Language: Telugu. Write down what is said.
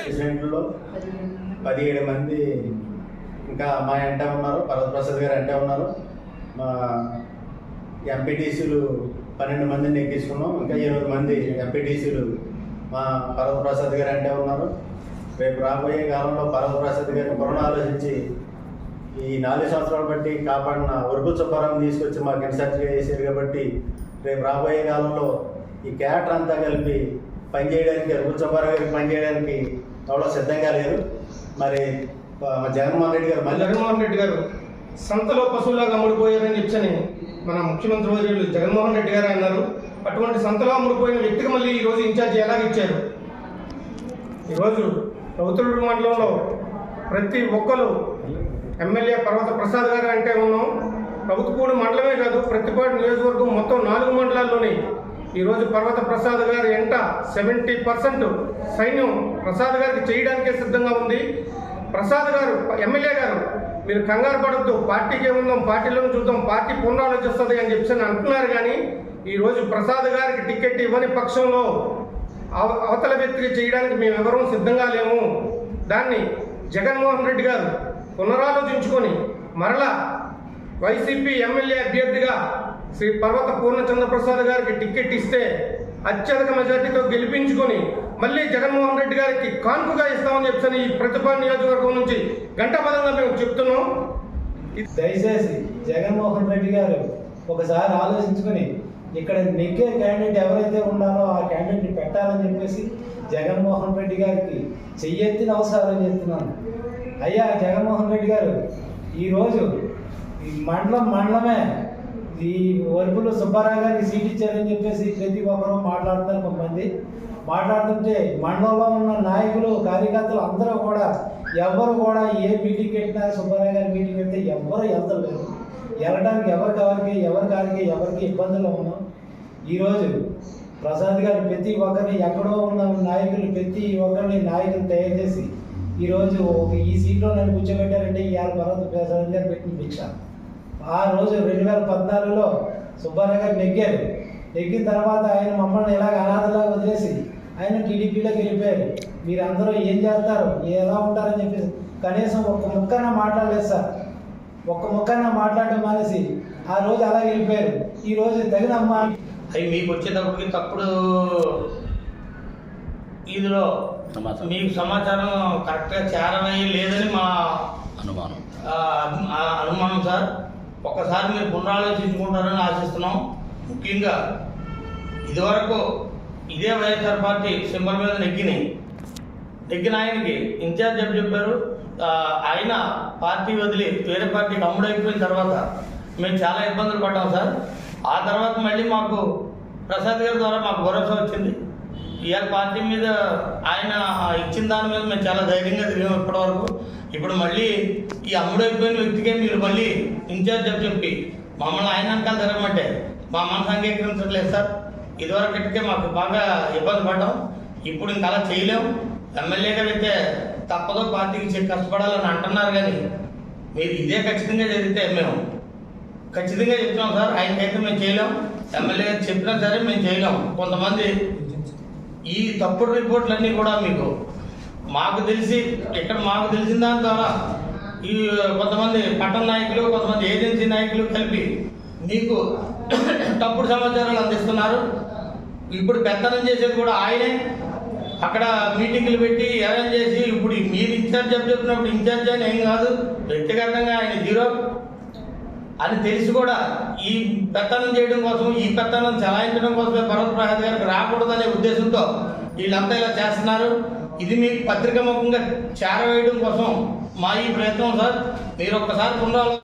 ప్రెసిడెంట్లో 17 మంది ఇంకా మా ఎంట ఉన్నారు. పర్వత ప్రసాద్ గారు ఎంట ఉన్నారు. మా ఎంపీటీసీలు 12 మందిని ఎక్కించుకున్నాం. ఇంకా 20 మంది ఎంపీటీసీలు మా పర్వత ప్రసాద్ గారు ఎంటే ఉన్నారు. రేపు రాబోయే కాలంలో పర్వత ప్రసాద్ గారిని పురాణ ఆలోచించి ఈ 4 సంవత్సరాలు బట్టి కాపాడిన వరపు సుబ్బారావు తీసుకొచ్చి మాకు ఇన్ఛార్జ్గా చేశారు. కాబట్టి రేపు రాబోయే కాలంలో ఈ క్యాటర్ అంతా కలిపి పనిచేయడానికి వరపు సుబ్బారావు గారికి పనిచేయడానికి ఎవరో సిద్ధంగా లేరు. మరి జగన్మోహన్ రెడ్డి గారు సంతలో పశువులాగా అమ్ముడిపోయారని చెప్పని మన ముఖ్యమంత్రి వర్యులు జగన్మోహన్ రెడ్డి గారు అన్నారు. అటువంటి సంతలో అమ్ముడిపోయిన వ్యక్తికి మళ్ళీ ఈరోజు ఇన్ఛార్జి ఎలాగ ఇచ్చారు? ఈరోజు రౌతులూరు మండలంలో ప్రతి ఒక్కరు ఎమ్మెల్యే పర్వత ప్రసాద్ గారు అంటే ఉన్నాం. రౌతుపూడి మండలమే కాదు, ప్రతిపాడు నియోజకవర్గం మొత్తం 4 మండలాల్లోని ఈరోజు పర్వత ప్రసాద్ గారి ఎంట 70% సైన్యం ప్రసాద్ గారికి చేయడానికే సిద్ధంగా ఉంది. ప్రసాద్ గారు ఎమ్మెల్యే గారు మీరు కంగారు పడద్దు, పార్టీకి ఏముందాం, పార్టీలోనే చూద్దాం, పార్టీ పునరాలోచిస్తుంది అని చెప్పి అంటున్నారు. కానీ ఈరోజు ప్రసాద్ గారికి టికెట్ ఇవ్వని పక్షంలో అవతల వ్యక్తికి చేయడానికి మేమెవరూ సిద్ధంగా లేము. దాన్ని జగన్మోహన్ రెడ్డి గారు పునరాలోచించుకొని మరలా వైసీపీ ఎమ్మెల్యే అభ్యర్థిగా శ్రీ పర్వత పూర్ణచంద్రప్రసాద్ గారికి టికెట్ ఇస్తే అత్యధిక మెజార్టీతో గెలిపించుకొని మళ్ళీ జగన్మోహన్ రెడ్డి గారికి కాన్పుగా ఇస్తామని చెప్పని ఈ ప్రతిపాడు నియోజకవర్గం నుంచి గంటపదంగా మేము చెప్తున్నాం. దయచేసి జగన్మోహన్ రెడ్డి గారు ఒకసారి ఆలోచించుకొని ఇక్కడ నెగ్గే క్యాండిడేట్ ఎవరైతే ఉన్నారో ఆ క్యాండిడేట్ని పెట్టాలని చెప్పేసి జగన్మోహన్ రెడ్డి గారికి చెయ్యెత్తి నమస్కారం చేస్తున్నాను. అయ్యా జగన్మోహన్ రెడ్డి గారు, ఈరోజు ఈ మండలమే ఈ వరపులు సుబ్బారావు గారికి సీట్ ఇచ్చారని చెప్పేసి ప్రతి ఒక్కరూ మాట్లాడుతున్నారు. కొంతమంది మాట్లాడుతుంటే మండలంలో ఉన్న నాయకులు కార్యకర్తలు అందరూ కూడా ఎవరు కూడా ఏ మీటింగ్ పెట్టినా సుబ్బారావు గారి మీటింగ్ పెడితే ఎవరు వెళ్తలేరు. వెళ్ళడానికి ఎవరికి ఇబ్బందులు ఉన్నాం. ఈరోజు ప్రసాద్ గారు ప్రతి ఒక్కరిని ఎక్కడో ఉన్న నాయకులు ప్రతి ఒక్కరిని నాయకులు తయారు చేసి ఈరోజు ఈ సీట్లో నన్ను కూర్చోబెట్టారంటే ఇవాళ పర్వత ప్రసాద్ గారు పెట్టిన భిక్ష. ఆ రోజు 2014లో సుబ్బారావు గారు నెగ్గిన తర్వాత ఆయన మమ్మల్ని ఇలాగ అనాథలాగా వదిలేసి ఆయన టీడీపీలోకి వెళ్ళిపోయారు. మీరందరూ ఏం చేస్తారు, ఎలా ఉంటారని చెప్పేసి కనీసం ఒక్క ముక్కన మాట్లాడలేదు సార్. ఒక్క ముక్కన మాట్లాడడం మానేసి ఆ రోజు అలా వెళ్ళిపోయారు. ఈ రోజు తగినమ్మా అవి మీకు వచ్చేటప్పటికి తప్పుడు ఇదిలో మీకు సమాచారం కరెక్ట్గా చేరవేయ లేదని మా అనుమానం సార్. ఒక్కసారి మీరు పునరాలోచించుకుంటారని ఆశిస్తున్నాం. ముఖ్యంగా ఇదివరకు ఇదే వైఎస్ఆర్ పార్టీ సింబల్ మీద నెగ్గిన ఆయనకి ఇన్ఛార్జ్ చెప్పారు. ఆయన పార్టీ వదిలి వేరే పార్టీకి అమ్ముడైపోయిన తర్వాత మేము చాలా ఇబ్బందులు పడ్డాం సార్. ఆ తర్వాత మళ్ళీ మాకు ప్రసాద్ గారి ద్వారా మాకు భరోసా వచ్చింది. ఇవాళ పార్టీ మీద ఆయన ఇచ్చిన దాని మీద మేము చాలా ధైర్యంగా తిరిగాం ఇప్పటివరకు. ఇప్పుడు మళ్ళీ ఈ అమ్ముడైపోయిన వ్యక్తికే మీరు మళ్ళీ ఇన్ఛార్జ్ చెప్పి మమ్మల్ని ఆయన వెనకాల తిరగమంటే మా మనసు అంగీకరించట్లేదు సార్. ఇదివరకటికే మాకు బాగా ఇబ్బంది పడ్డాం. ఇప్పుడు ఇంకా అలా చేయలేము. ఎమ్మెల్యే గారు అయితే తప్పదో పార్టీకి కష్టపడాలని అంటున్నారు. కానీ మీరు ఇదే ఖచ్చితంగా జరిగితే మేము ఖచ్చితంగా చెప్తున్నాం సార్. ఆయనకైతే మేము చేయలేం. ఎమ్మెల్యే గారు చెప్పినా సరే మేము చేయలేం. కొంతమంది ఈ తప్పుడు రిపోర్ట్లన్నీ కూడా మాకు తెలిసిన దాని ద్వారా ఈ కొంతమంది పట్టణ నాయకులు, కొంతమంది ఏజెన్సీ నాయకులు కలిపి మీకు తప్పుడు సమాచారాలు అందిస్తున్నారు. ఇప్పుడు పెత్తనం చేసేది కూడా ఆయనే. అక్కడ మీటింగులు పెట్టి అరేంజ్ చేసి ఇప్పుడు మీరు ఇన్ఛార్జ్ చెప్పినప్పుడు ఇన్ఛార్జ్ అని ఏం కాదు, వ్యక్తిగతంగా ఆయన 0 అని తెలిసి కూడా ఈ పెత్తనం చేయడం కోసం, ఈ పెత్తనం చలాయించడం కోసమే పర్వత ప్రసాద్ గారికి రాకూడదనే ఉద్దేశంతో వీళ్ళంతా ఇలా చేస్తున్నారు. ఇది మీకు పత్రికాముఖంగా చేరవేయడం కోసం మా ఈ ప్రయత్నం సార్. మీరు ఒక్కసారి పునరాలోచన